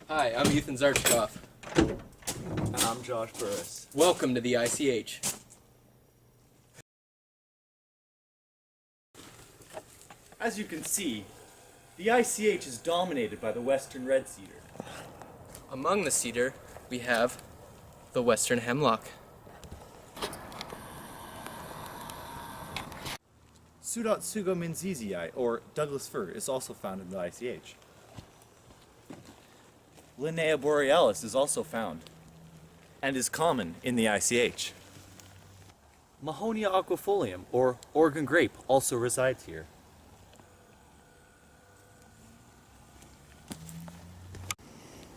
Hi, I'm Ethan Zarchkoff. And I'm Josh Burris. Welcome to the ICH. As you can see, the ICH is dominated by the western red cedar. Among the cedar, we have the western hemlock. Sudatsuga minzizii, or Douglas fir, is also found in the ICH. Linnea borealis is also found, and is common in the ICH. Mahonia aquifolium, or Oregon grape, also resides here.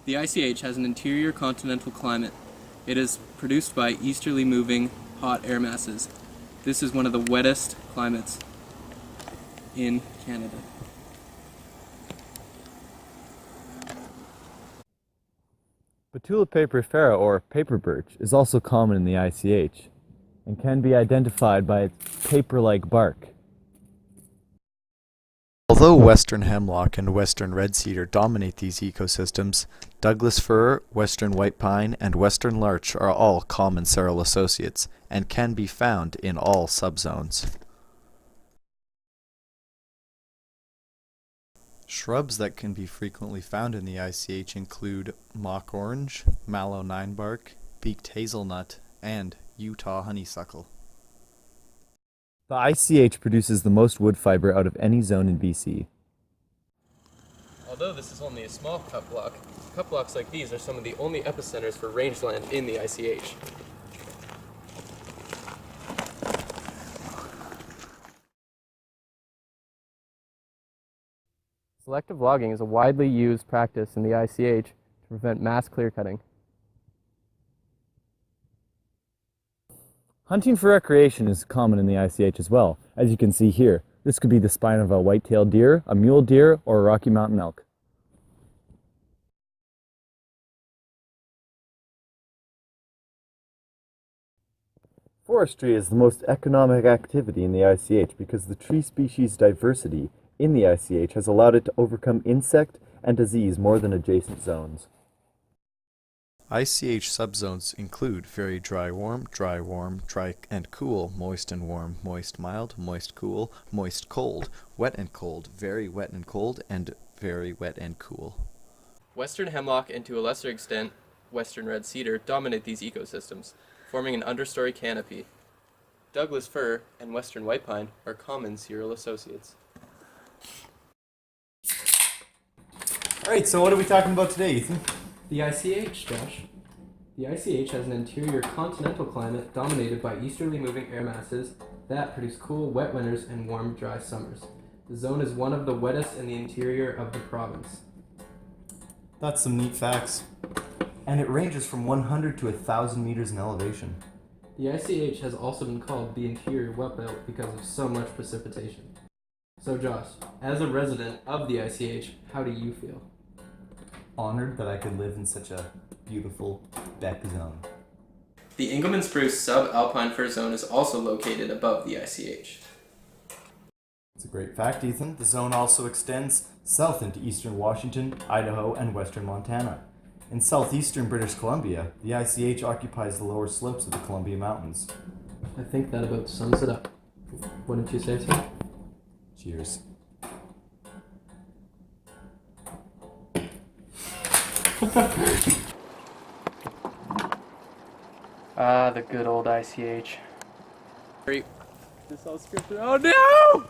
The ICH has an interior continental climate. It is produced by easterly moving hot air masses. This is one of the wettest climates in Canada. Betula paperifera, or paper birch, is also common in the ICH and can be identified by its paper-like bark. Although western hemlock and western red cedar dominate these ecosystems, Douglas fir, western white pine, and western larch are all common seral associates and can be found in all subzones. Shrubs that can be frequently found in the ICH include mock orange, mallow ninebark, beaked hazelnut, and Utah honeysuckle. The ICH produces the most wood fiber out of any zone in BC. Although this is only a small cut blocks like these are some of the only epicenters for rangeland in the ICH. Selective logging is a widely used practice in the ICH to prevent mass clear-cutting. Hunting for recreation is common in the ICH as well. As you can see here, this could be the spine of a white-tailed deer, a mule deer, or a Rocky Mountain elk. Forestry is the most economic activity in the ICH because the tree species diversity in the ICH has allowed it to overcome insect and disease more than adjacent zones. ICH subzones include very dry warm, dry and cool, moist and warm, moist mild, moist cool, moist cold, wet and cold, very wet and cold, and very wet and cool. Western hemlock and to a lesser extent, western red cedar dominate these ecosystems, forming an understory canopy. Douglas fir and western white pine are common seral associates. Alright, so what are we talking about today, Ethan? The ICH, Josh. The ICH has an interior continental climate dominated by easterly moving air masses that produce cool, wet winters and warm, dry summers. The zone is one of the wettest in the interior of the province. That's some neat facts. And it ranges from 100 to 1,000 meters in elevation. The ICH has also been called the interior wet belt because of so much precipitation. So Josh, as a resident of the ICH, how do you feel? Honored that I could live in such a beautiful BEC zone. The Engelmann Spruce Subalpine Fir Zone is also located above the ICH. It's a great fact, Ethan. The zone also extends south into eastern Washington, Idaho, and western Montana. In southeastern British Columbia, the ICH occupies the lower slopes of the Columbia Mountains. I think that about sums it up. Wouldn't you say so? Cheers. Ah, the good old ICH. Great. This all scripted. Oh no!